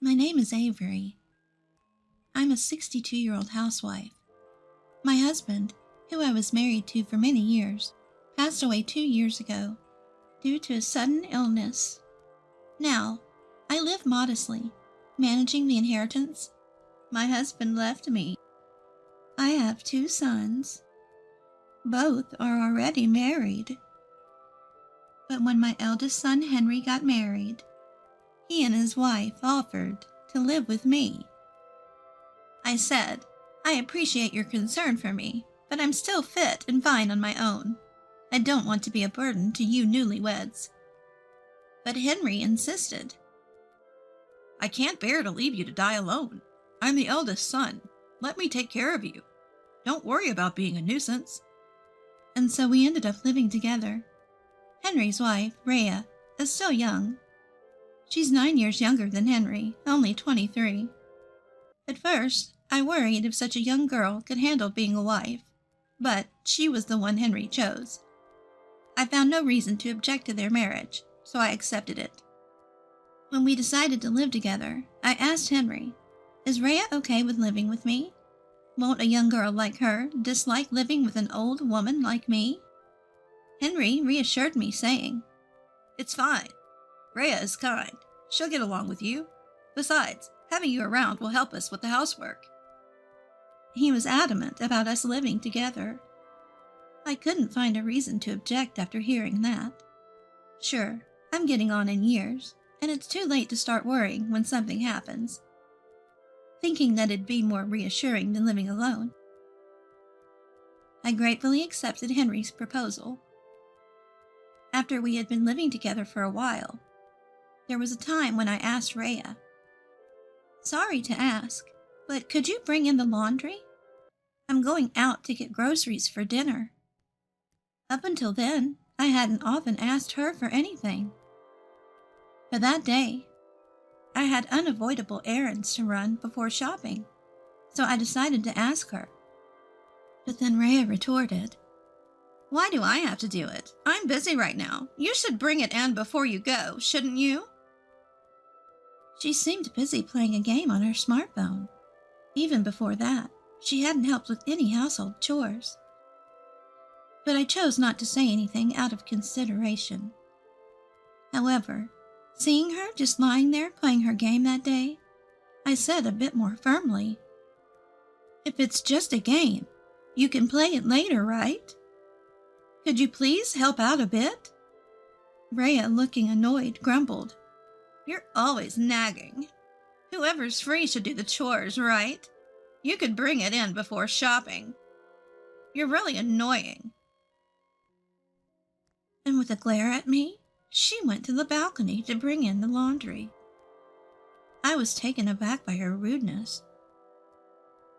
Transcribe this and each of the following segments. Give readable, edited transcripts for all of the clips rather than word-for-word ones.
My name is Avery. I'm a 62-year-old housewife. My husband, who I was married to for many years, passed away 2 years ago due to a sudden illness. Now, I live modestly, managing the inheritance my husband left me. I have 2 sons. Both are already married. But when my eldest son Henry got married, he and his wife offered to live with me. I said, I appreciate your concern for me, but I'm still fit and fine on my own. I don't want to be a burden to you newlyweds. But Henry insisted. I can't bear to leave you to die alone. I'm the eldest son. Let me take care of you. Don't worry about being a nuisance. And so we ended up living together. Henry's wife, Rhea, is still young. She's 9 years younger than Henry, only 23. At first, I worried if such a young girl could handle being a wife, but she was the one Henry chose. I found no reason to object to their marriage, so I accepted it. When we decided to live together, I asked Henry, is Rhea okay with living with me? Won't a young girl like her dislike living with an old woman like me? Henry reassured me, saying, It's fine. Rhea is kind. She'll get along with you. Besides, having you around will help us with the housework. He was adamant about us living together. I couldn't find a reason to object after hearing that. Sure, I'm getting on in years, and it's too late to start worrying when something happens. Thinking that it'd be more reassuring than living alone, I gratefully accepted Henry's proposal. After we had been living together for a while, there was a time when I asked Rhea, Sorry to ask, but could you bring in the laundry? I'm going out to get groceries for dinner. Up until then, I hadn't often asked her for anything. But that day, I had unavoidable errands to run before shopping, so I decided to ask her. But then Rhea retorted, Why do I have to do it? I'm busy right now. You should bring it in before you go, shouldn't you? She seemed busy playing a game on her smartphone. Even before that, she hadn't helped with any household chores. But I chose not to say anything out of consideration. However, seeing her just lying there playing her game that day, I said a bit more firmly, If it's just a game, you can play it later, right? Could you please help out a bit? Rhea, looking annoyed, grumbled, You're always nagging. Whoever's free should do the chores, right? You could bring it in before shopping. You're really annoying. And with a glare at me, she went to the balcony to bring in the laundry. I was taken aback by her rudeness,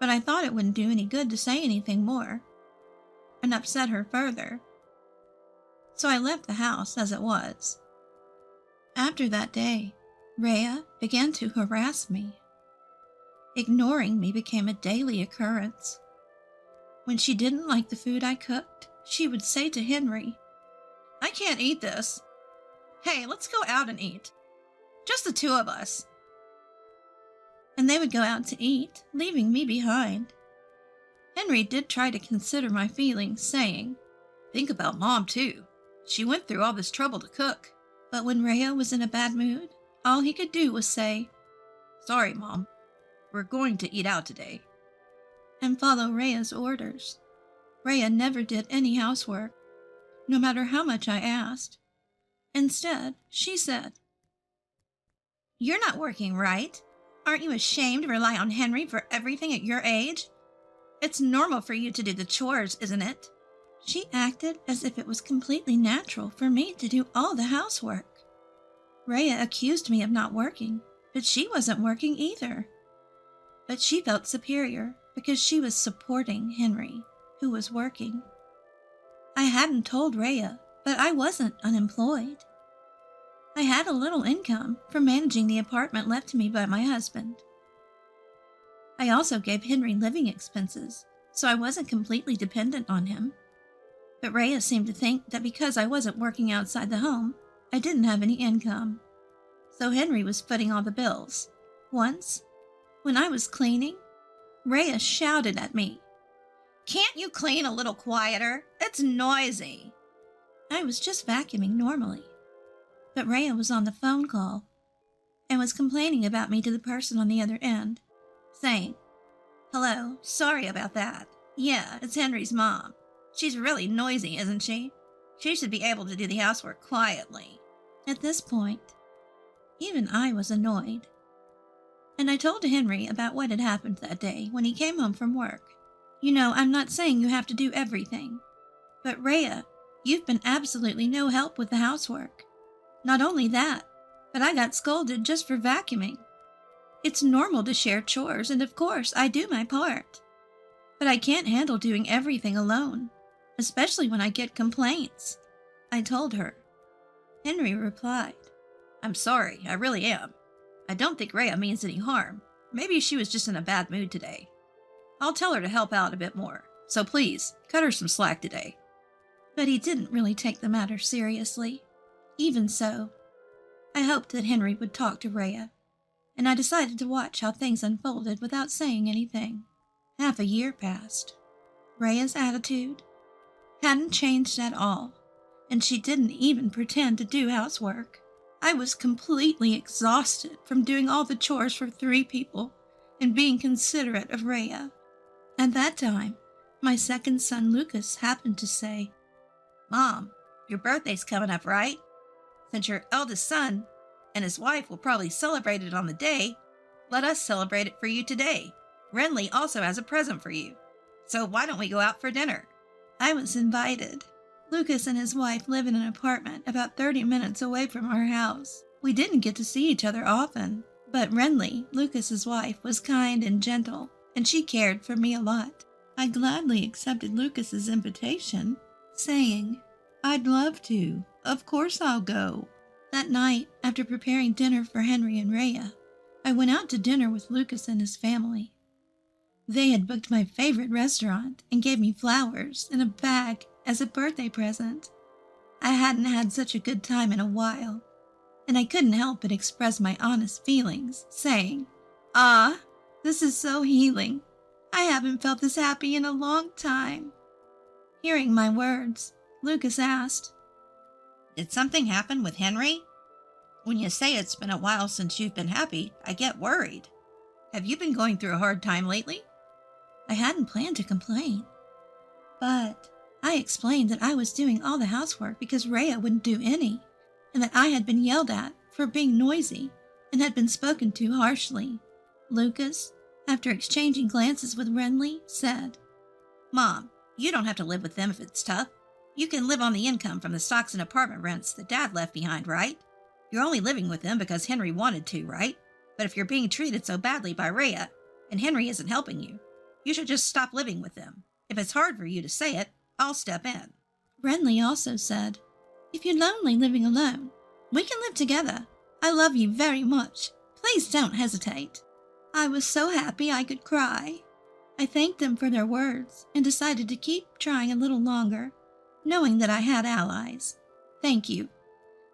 but I thought it wouldn't do any good to say anything more and upset her further, so I left the house as it was. After that day, Rhea began to harass me. Ignoring me became a daily occurrence. When she didn't like the food I cooked, she would say to Henry, I can't eat this. Hey, let's go out and eat. Just the 2 of us. And they would go out to eat, leaving me behind. Henry did try to consider my feelings, saying, Think about Mom, too. She went through all this trouble to cook. But when Rhea was in a bad mood, all he could do was say, Sorry, Mom. We're going to eat out today. And follow Rhea's orders. Rhea never did any housework, no matter how much I asked. Instead, she said, You're not working right. Aren't you ashamed to rely on Henry for everything at your age? It's normal for you to do the chores, isn't it? She acted as if it was completely natural for me to do all the housework. Rhea accused me of not working, but she wasn't working either. But she felt superior because she was supporting Henry, who was working. I hadn't told Rhea, but I wasn't unemployed. I had a little income from managing the apartment left to me by my husband. I also gave Henry living expenses, so I wasn't completely dependent on him. But Rhea seemed to think that because I wasn't working outside the home, I didn't have any income. So Henry was footing all the bills, Once, when I was cleaning, Rhea shouted at me. "Can't you clean a little quieter? It's noisy." I was just vacuuming normally, but Rhea was on the phone call and was complaining about me to the person on the other end, saying, "Hello, sorry about that. Yeah, it's Henry's mom. She's really noisy, isn't she? She should be able to do the housework quietly." At this point, even I was annoyed, and I told Henry about what had happened that day when he came home from work. You know, I'm not saying you have to do everything, but Rhea, you've been absolutely no help with the housework. Not only that, but I got scolded just for vacuuming. It's normal to share chores, and of course, I do my part. But I can't handle doing everything alone, especially when I get complaints, I told her. Henry replied, "I'm sorry, I really am. I don't think Rhea means any harm. Maybe she was just in a bad mood today. I'll tell her to help out a bit more, so please, cut her some slack today." But he didn't really take the matter seriously. Even so, I hoped that Henry would talk to Rhea, and I decided to watch how things unfolded without saying anything. Half a year passed. Rhea's attitude hadn't changed at all, and she didn't even pretend to do housework. I was completely exhausted from doing all the chores for 3 people and being considerate of Rhea. At that time, my second son Lucas happened to say, "Mom, your birthday's coming up, right? Since your eldest son and his wife will probably celebrate it on the day, let us celebrate it for you today. Renly also has a present for you. So why don't we go out for dinner?" I was invited. Lucas and his wife live in an apartment about 30 minutes away from our house. We didn't get to see each other often, but Renly, Lucas's wife, was kind and gentle, and she cared for me a lot. I gladly accepted Lucas's invitation, saying, "I'd love to. Of course I'll go." That night, after preparing dinner for Henry and Rhea, I went out to dinner with Lucas and his family. They had booked my favorite restaurant and gave me flowers in a bag as a birthday present. I hadn't had such a good time in a while, and I couldn't help but express my honest feelings, saying, "Ah, this is so healing. I haven't felt this happy in a long time." Hearing my words, Lucas asked, "Did something happen with Henry? When you say it's been a while since you've been happy, I get worried. Have you been going through a hard time lately?" I hadn't planned to complain, but I explained that I was doing all the housework because Rhea wouldn't do any, and that I had been yelled at for being noisy and had been spoken to harshly. Lucas, after exchanging glances with Renly, said, "Mom, you don't have to live with them if it's tough. You can live on the income from the stocks and apartment rents that Dad left behind, right? You're only living with them because Henry wanted to, right? But if you're being treated so badly by Rhea, and Henry isn't helping you, you should just stop living with them. If it's hard for you to say it, I'll step in." Renly also said, "If you're lonely living alone, we can live together. I love you very much. Please don't hesitate." I was so happy I could cry. I thanked them for their words and decided to keep trying a little longer, knowing that I had allies. "Thank you,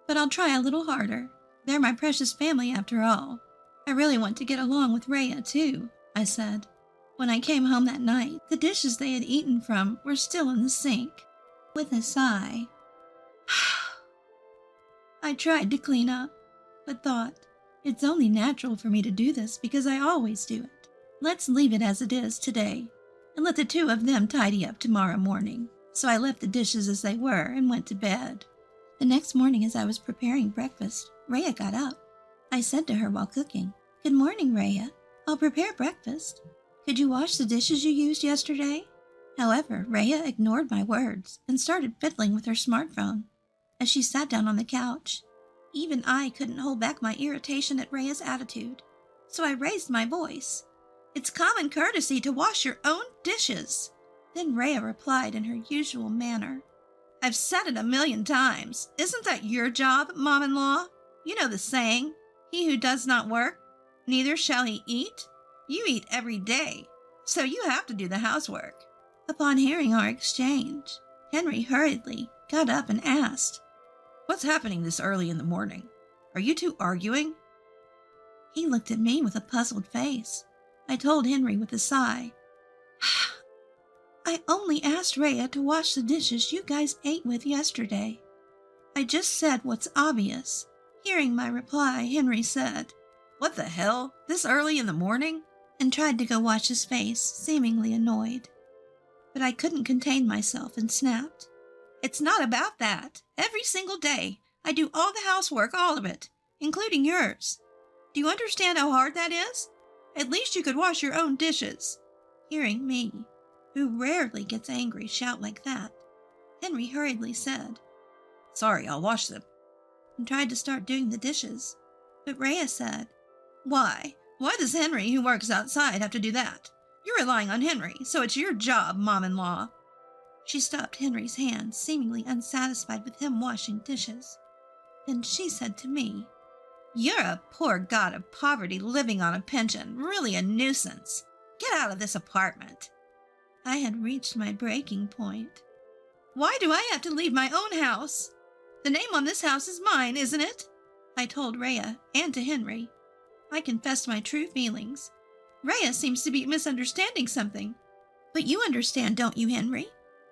but I'll try a little harder. They're my precious family after all. I really want to get along with Rhea too," I said. When I came home that night, the dishes they had eaten from were still in the sink. With a sigh, I tried to clean up, but thought, it's only natural for me to do this because I always do it. Let's leave it as it is today, and let the 2 of them tidy up tomorrow morning. So I left the dishes as they were and went to bed. The next morning as I was preparing breakfast, Rhea got up. I said to her while cooking, "Good morning, Rhea. I'll prepare breakfast. Could you wash the dishes you used yesterday?" However, Rhea ignored my words and started fiddling with her smartphone as she sat down on the couch. Even I couldn't hold back my irritation at Rhea's attitude, so I raised my voice. "It's common courtesy to wash your own dishes." Then Rhea replied in her usual manner, "I've said it 1,000,000 times. Isn't that your job, Mom-in-law? You know the saying, 'He who does not work, neither shall he eat.' You eat every day, so you have to do the housework." Upon hearing our exchange, Henry hurriedly got up and asked, "What's happening this early in the morning? Are you two arguing?" He looked at me with a puzzled face. I told Henry with a sigh, I only asked Rhea to wash the dishes you guys ate with yesterday. I just said what's obvious. Hearing my reply, Henry said, What the hell? This early in the morning? And tried to go wash his face, seemingly annoyed. But I couldn't contain myself and snapped. It's not about that. Every single day, I do all the housework, all of it, including yours. Do you understand how hard that is? At least you could wash your own dishes. Hearing me, who rarely gets angry, shout like that, Henry hurriedly said, Sorry, I'll wash them. And tried to start doing the dishes. But Rhea said, Why? Why does Henry, who works outside, have to do that? You're relying on Henry, so it's your job, Mom-in-law. She stopped Henry's hand, seemingly unsatisfied with him washing dishes. Then she said to me, You're a poor god of poverty living on a pension, really a nuisance. Get out of this apartment. I had reached my breaking point. Why do I have to leave my own house? The name on this house is mine, isn't it? I told Rhea and to Henry. I confessed my true feelings. Rhea seems to be misunderstanding something. But you understand, don't you, Henry?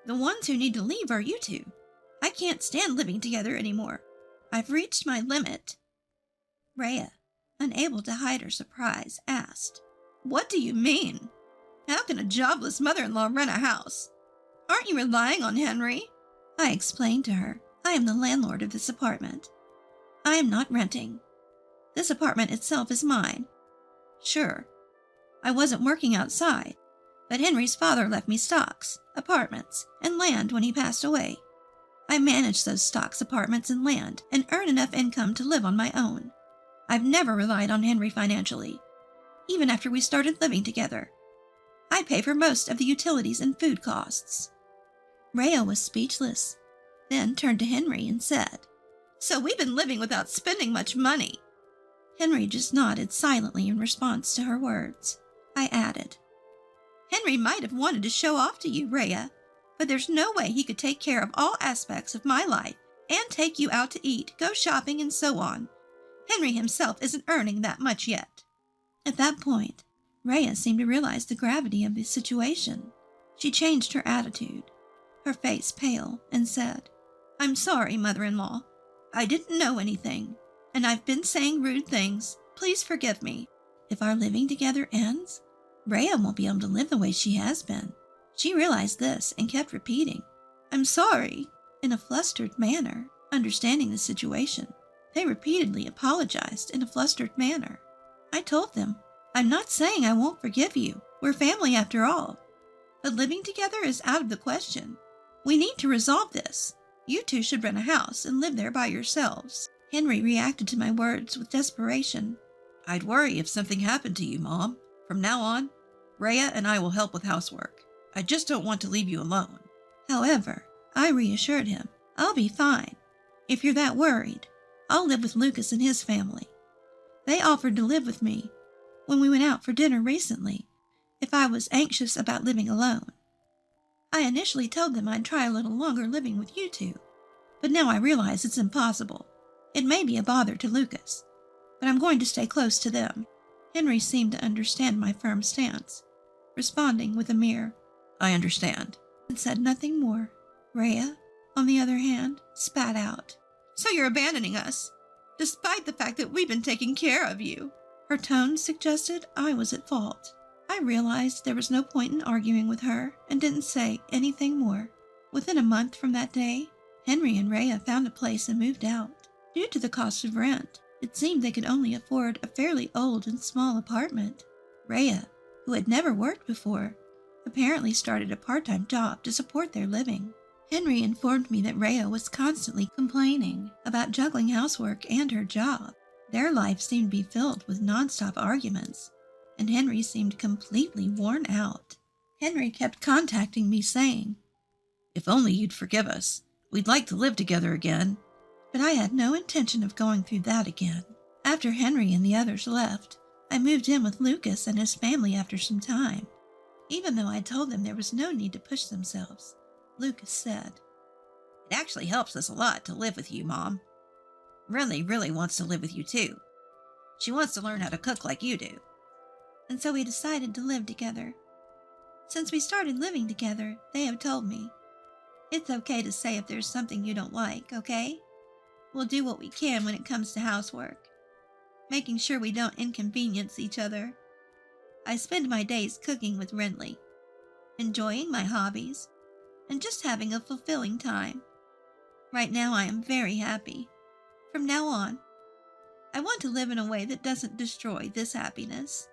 The ones who need to leave are you two. I can't stand living together anymore. I've reached my limit. Rhea, unable to hide her surprise, asked, What do you mean? How can a jobless mother-in-law rent a house? Aren't you relying on Henry? I explained to her, I am the landlord of this apartment. I am not renting. This apartment itself is mine. Sure, I wasn't working outside, but Henry's father left me stocks, apartments, and land when he passed away. I manage those stocks, apartments, and land, and earn enough income to live on my own. I've never relied on Henry financially, even after we started living together. I pay for most of the utilities and food costs. Rhea was speechless, then turned to Henry and said, So we've been living without spending much money. Henry just nodded silently in response to her words. I added, Henry might have wanted to show off to you, Rhea, but there's no way he could take care of all aspects of my life and take you out to eat, go shopping, and so on. Henry himself isn't earning that much yet. At that point, Rhea seemed to realize the gravity of the situation. She changed her attitude, her face pale, and said, I'm sorry, mother-in-law. I didn't know anything, and I've been saying rude things. Please forgive me. If our living together ends, Rhea won't be able to live the way she has been. She realized this and kept repeating, I'm sorry, in a flustered manner, understanding the situation. They repeatedly apologized in a flustered manner. I told them, I'm not saying I won't forgive you. We're family after all. But living together is out of the question. We need to resolve this. You two should rent a house and live there by yourselves. Henry reacted to my words with desperation. I'd worry if something happened to you, Mom. From now on, Rhea and I will help with housework. I just don't want to leave you alone. However, I reassured him, I'll be fine. If you're that worried, I'll live with Lucas and his family. They offered to live with me when we went out for dinner recently, if I was anxious about living alone. I initially told them I'd try a little longer living with you two, but now I realize it's impossible. It may be a bother to Lucas, but I'm going to stay close to them. Henry seemed to understand my firm stance, responding with a mere, I understand, and said nothing more. Rhea, on the other hand, spat out, So you're abandoning us, despite the fact that we've been taking care of you. Her tone suggested I was at fault. I realized there was no point in arguing with her and didn't say anything more. Within a month from that day, Henry and Rhea found a place and moved out. Due to the cost of rent, it seemed they could only afford a fairly old and small apartment. Rhea, who had never worked before, apparently started a part-time job to support their living. Henry informed me that Rhea was constantly complaining about juggling housework and her job. Their life seemed to be filled with nonstop arguments, and Henry seemed completely worn out. Henry kept contacting me saying, If only you'd forgive us. We'd like to live together again. But I had no intention of going through that again. After Henry and the others left, I moved in with Lucas and his family after some time. Even though I told them there was no need to push themselves, Lucas said, It actually helps us a lot to live with you, Mom. Really wants to live with you too. She wants to learn how to cook like you do. And so we decided to live together. Since we started living together, they have told me, it's okay to say if there's something you don't like, okay? We'll do what we can when it comes to housework, making sure we don't inconvenience each other. I spend my days cooking with Renly, enjoying my hobbies, and just having a fulfilling time. Right now I am very happy. From now on, I want to live in a way that doesn't destroy this happiness.